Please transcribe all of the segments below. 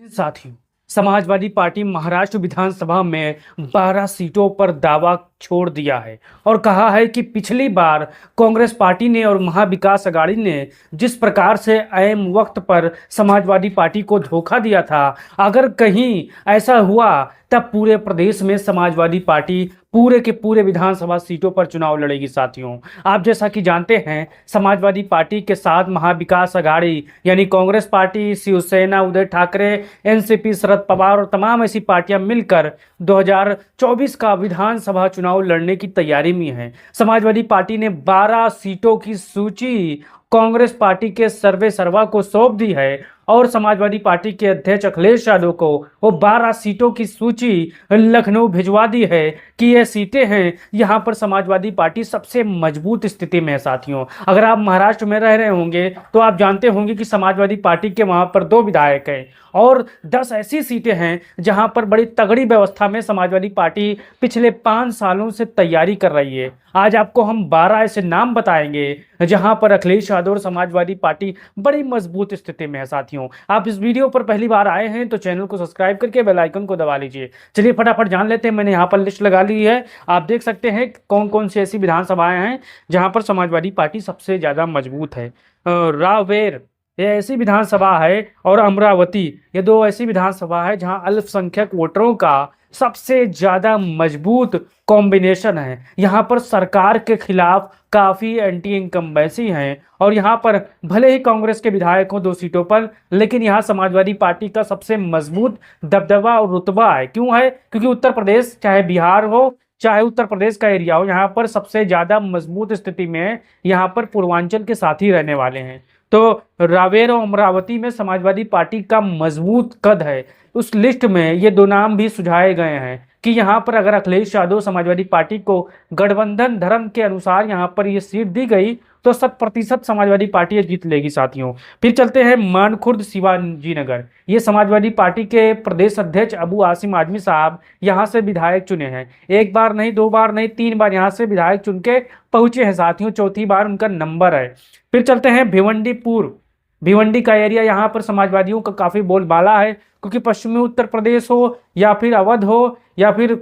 साथियों, समाजवादी पार्टी महाराष्ट्र विधानसभा में 12 सीटों पर दावा छोड़ दिया है और कहा है कि पिछली बार कांग्रेस पार्टी ने और महाविकास अघाड़ी ने जिस प्रकार से ऐन वक्त पर समाजवादी पार्टी को धोखा दिया था, अगर कहीं ऐसा हुआ तब पूरे प्रदेश में समाजवादी पार्टी पूरे के पूरे विधानसभा सीटों पर चुनाव लड़ेगी। साथियों, आप जैसा कि जानते हैं, समाजवादी पार्टी के साथ महाविकास अघाड़ी यानी कांग्रेस पार्टी, शिवसेना, उद्धव ठाकरे, एनसीपी, शरद पवार और तमाम ऐसी पार्टियां मिलकर 2024 का विधानसभा चुनाव लड़ने की तैयारी में है। समाजवादी पार्टी ने 12 सीटों की सूची कांग्रेस पार्टी के सर्वे सर्वा को सौंप दी है और समाजवादी पार्टी के अध्यक्ष अखिलेश यादव को वो 12 सीटों की सूची लखनऊ भिजवा दी है कि ये सीटें हैं, यहाँ पर समाजवादी पार्टी सबसे मजबूत स्थिति में है। साथियों, अगर आप महाराष्ट्र में रह रहे होंगे तो आप जानते होंगे कि समाजवादी पार्टी के वहाँ पर 2 विधायक हैं और 10 ऐसी सीटें हैं जहाँ पर बड़ी तगड़ी व्यवस्था में समाजवादी पार्टी पिछले 5 सालों से तैयारी कर रही है। आज आपको हम 12 ऐसे नाम बताएंगे जहां पर अखिलेश यादव और समाजवादी पार्टी बड़ी मजबूत स्थिति में है। साथियों, आप इस वीडियो पर पहली बार आए हैं तो चैनल को सब्सक्राइब करके बेल आइकन को दबा लीजिए। चलिए फटाफट जान लेते हैं। मैंने यहाँ पर लिस्ट लगा ली है, आप देख सकते हैं कौन कौन सी ऐसी विधानसभाएं हैं जहां पर समाजवादी पार्टी सबसे ज्यादा मजबूत है। रावेर ये ऐसी विधानसभा है और अमरावती ये 2 ऐसी विधानसभा है जहां अल्पसंख्यक वोटरों का सबसे ज्यादा मजबूत कॉम्बिनेशन है। यहाँ पर सरकार के खिलाफ काफी एंटी इनकम्बेंसी हैं और यहाँ पर भले ही कांग्रेस के विधायक हों 2 सीटों पर, लेकिन यहाँ समाजवादी पार्टी का सबसे मजबूत दबदबा और रुतबा है। क्यों है? क्योंकि उत्तर प्रदेश, चाहे बिहार हो चाहे उत्तर प्रदेश का एरिया हो, यहाँ पर सबसे ज्यादा मजबूत स्थिति में यहाँ पर पूर्वांचल के साथ ही रहने वाले हैं। तो रावेर और अमरावती में समाजवादी पार्टी का मजबूत कद है। उस लिस्ट में ये 2 नाम भी सुझाए गए हैं कि यहाँ पर अगर अखिलेश यादव समाजवादी पार्टी को गठबंधन धर्म के अनुसार यहाँ पर ये सीट दी गई तो 100% समाजवादी पार्टी जीत लेगी। साथियों, फिर चलते हैं मानखुर्द शिवाजी नगर। ये समाजवादी पार्टी के प्रदेश अध्यक्ष अबू आसिम आजमी साहब यहाँ से विधायक चुने हैं। 1 बार नहीं, 2 बार नहीं, 3 बार यहाँ से विधायक चुन के पहुंचे हैं। साथियों, 4थी बार उनका नंबर है। फिर चलते हैं भिवंडीपुर। भिवंडी का एरिया, यहाँ पर समाजवादियों का काफी बोलबाला है क्योंकि पश्चिमी उत्तर प्रदेश हो या फिर अवध हो या फिर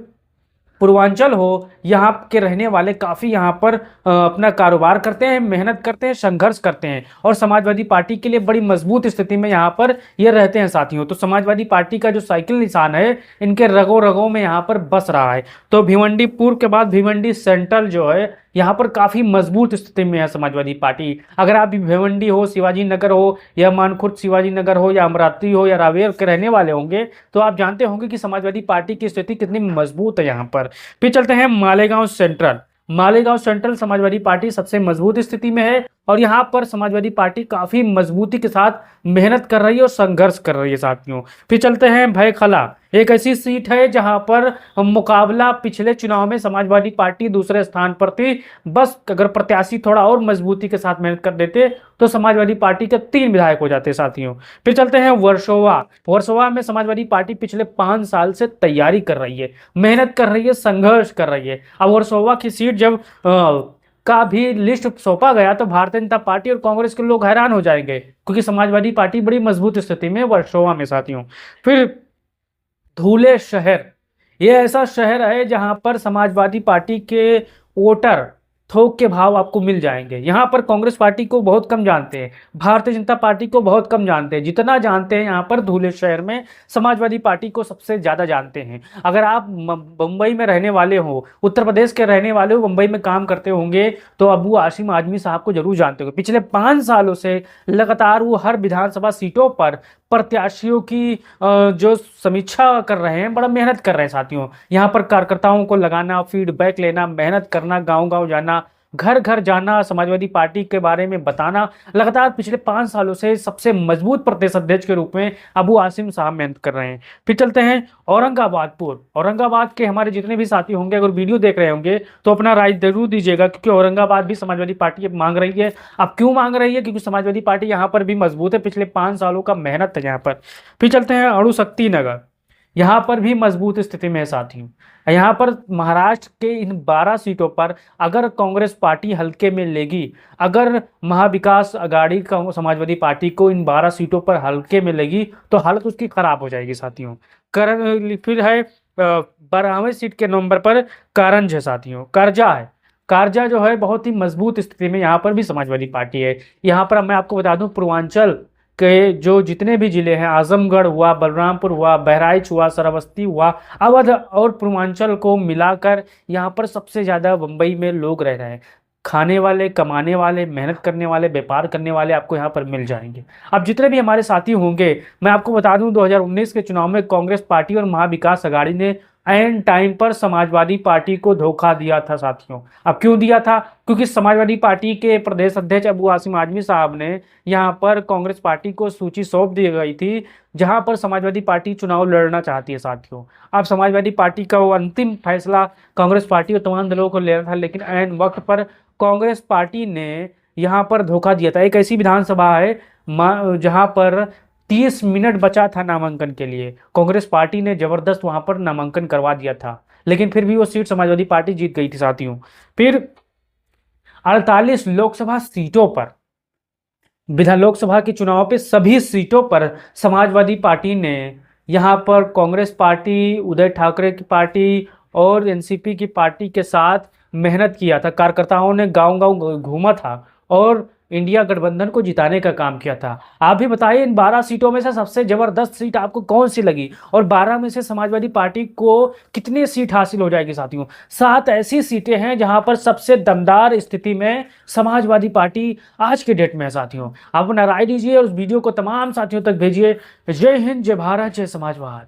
पूर्वांचल हो, यहाँ के रहने वाले काफ़ी यहाँ पर अपना कारोबार करते हैं, मेहनत करते हैं, संघर्ष करते हैं और समाजवादी पार्टी के लिए बड़ी मजबूत स्थिति में यहाँ पर ये रहते हैं। साथियों, तो समाजवादी पार्टी का जो साइकिल निशान है इनके रगों रगों में यहाँ पर बस रहा है। तो भिवंडीपुर के बाद भिवंडी सेंट्रल जो है यहाँ पर काफ़ी मजबूत स्थिति में है समाजवादी पार्टी। अगर आप भिवंडी हो, शिवाजी नगर हो या मानखुर्द शिवाजी नगर हो या अमरावती हो या रावेर के रहने वाले होंगे तो आप जानते होंगे कि समाजवादी पार्टी की स्थिति कितनी मजबूत है यहाँ पर। फिर चलते हैं Malegaon central. Malegaon central Samajwadi party सबसे मजबूत स्थिति में है और यहाँ पर समाजवादी पार्टी काफी मजबूती के साथ मेहनत कर रही है और संघर्ष कर रही है। साथियों, फिर चलते हैं भयखला। एक ऐसी सीट है जहां पर मुकाबला पिछले चुनाव में समाजवादी पार्टी दूसरे स्थान पर थी, बस अगर प्रत्याशी थोड़ा और मजबूती के साथ मेहनत कर देते तो समाजवादी पार्टी के 3 विधायक हो जाते। साथियों, फिर चलते हैं वर्सोवा। वर्सोवा में समाजवादी पार्टी पिछले 5 साल से तैयारी कर रही है, मेहनत कर रही है, संघर्ष कर रही है। अब वर्सोवा की सीट जब का भी लिस्ट सौंपा गया तो भारतीय जनता पार्टी और कांग्रेस के लोग हैरान हो जाएंगे क्योंकि समाजवादी पार्टी बड़ी मजबूत स्थिति में वर्सोवा में। साथियों, फिर धुले शहर। ये ऐसा शहर है जहां पर समाजवादी पार्टी के वोटर थोक के भाव आपको मिल जाएंगे। यहाँ पर कांग्रेस पार्टी को बहुत कम जानते हैं, भारतीय जनता पार्टी को बहुत कम जानते हैं। जितना जानते हैं यहाँ पर धुले शहर में समाजवादी पार्टी को सबसे ज़्यादा जानते हैं। अगर आप मुंबई में रहने वाले हो, उत्तर प्रदेश के रहने वाले हो, मुंबई में काम करते होंगे तो अबू आसिम आजमी साहब को जरूर जानते होंगे। पिछले 5 सालों से लगातार वो हर विधानसभा सीटों पर प्रत्याशियों की जो समीक्षा कर रहे हैं, बड़ा मेहनत कर रहे हैं। साथियों, यहाँ पर कार्यकर्ताओं को लगाना, फीडबैक लेना, मेहनत करना, गांव-गांव जाना, घर घर जाना, समाजवादी पार्टी के बारे में बताना, लगातार पिछले 5 सालों से सबसे मजबूत प्रदेश अध्यक्ष के रूप में अबू आसिम साहब मेहनत कर रहे हैं। फिर चलते हैं औरंगाबादपुर। औरंगाबाद के हमारे जितने भी साथी होंगे अगर वीडियो देख रहे होंगे तो अपना राय जरूर दीजिएगा क्योंकि औरंगाबाद भी समाजवादी पार्टी मांग रही है। अब क्यों मांग रही है? क्योंकि समाजवादी पार्टी यहाँ पर भी मजबूत है, पिछले 5 सालों का मेहनत है यहाँ पर। फिर चलते हैं अणुशक्ति नगर। यहाँ पर भी मजबूत स्थिति में है साथियों। यहाँ पर महाराष्ट्र के इन 12 सीटों पर अगर कांग्रेस पार्टी हल्के में लेगी, अगर महाविकास अघाड़ी का समाजवादी पार्टी को इन 12 सीटों पर हल्के में लेगी तो हालत उसकी खराब हो जाएगी साथियों। फिर है 12वें सीट के नंबर पर कारंज है साथियों, करजा है। कारजा जो है बहुत ही मजबूत स्थिति में यहाँ पर भी समाजवादी पार्टी है। यहाँ पर मैं आपको बता दूं पूर्वांचल के जो जितने भी जिले हैं, आजमगढ़ हुआ, बलरामपुर हुआ, बहराइच हुआ, श्रावस्ती हुआ, अवध और पूर्वांचल को मिलाकर यहाँ पर सबसे ज़्यादा मुंबई में लोग रह रहे हैं। खाने वाले, कमाने वाले, मेहनत करने वाले, व्यापार करने वाले आपको यहाँ पर मिल जाएंगे। अब जितने भी हमारे साथी होंगे, मैं आपको बता दूं 2019 के चुनाव में कांग्रेस पार्टी और महाविकास अघाड़ी ने एन टाइम पर समाजवादी पार्टी को धोखा दिया था साथियों। अब क्यों दिया था? क्योंकि समाजवादी पार्टी के प्रदेश अध्यक्ष अबू आसिम आजमी साहब ने यहाँ पर कांग्रेस पार्टी को सूची सौंप दी गई थी जहाँ पर समाजवादी पार्टी चुनाव लड़ना चाहती है साथियों। अब समाजवादी पार्टी का वो अंतिम फैसला कांग्रेस पार्टी और तमाम दलों को लेना था, लेकिन एन वक्त पर कांग्रेस पार्टी ने यहाँ पर धोखा दिया था। एक ऐसी विधानसभा है जहाँ पर 30 मिनट बचा था नामांकन के लिए, कांग्रेस पार्टी ने जबरदस्त वहां पर नामांकन करवा दिया था, लेकिन फिर भी वो सीट समाजवादी पार्टी जीत गई थी साथियों। फिर 48 लोकसभा सीटों पर, लोकसभा के चुनाव पे सभी सीटों पर समाजवादी पार्टी ने यहाँ पर कांग्रेस पार्टी, उदय ठाकरे की पार्टी और एनसीपी की पार्टी के साथ मेहनत किया था। कार्यकर्ताओं ने गांव-गांव घूमा था और इंडिया गठबंधन को जिताने का काम किया था। आप भी बताइए इन 12 सीटों में से सबसे जबरदस्त सीट आपको कौन सी लगी और 12 में से समाजवादी पार्टी को कितनी सीट हासिल हो जाएगी साथियों? 7 ऐसी सीटें हैं जहां पर सबसे दमदार स्थिति में समाजवादी पार्टी आज के डेट में है साथियों। आप अपना राय दीजिए और उस वीडियो को तमाम साथियों तक भेजिए। जय हिंद, जय भारत, जय समाजवाद।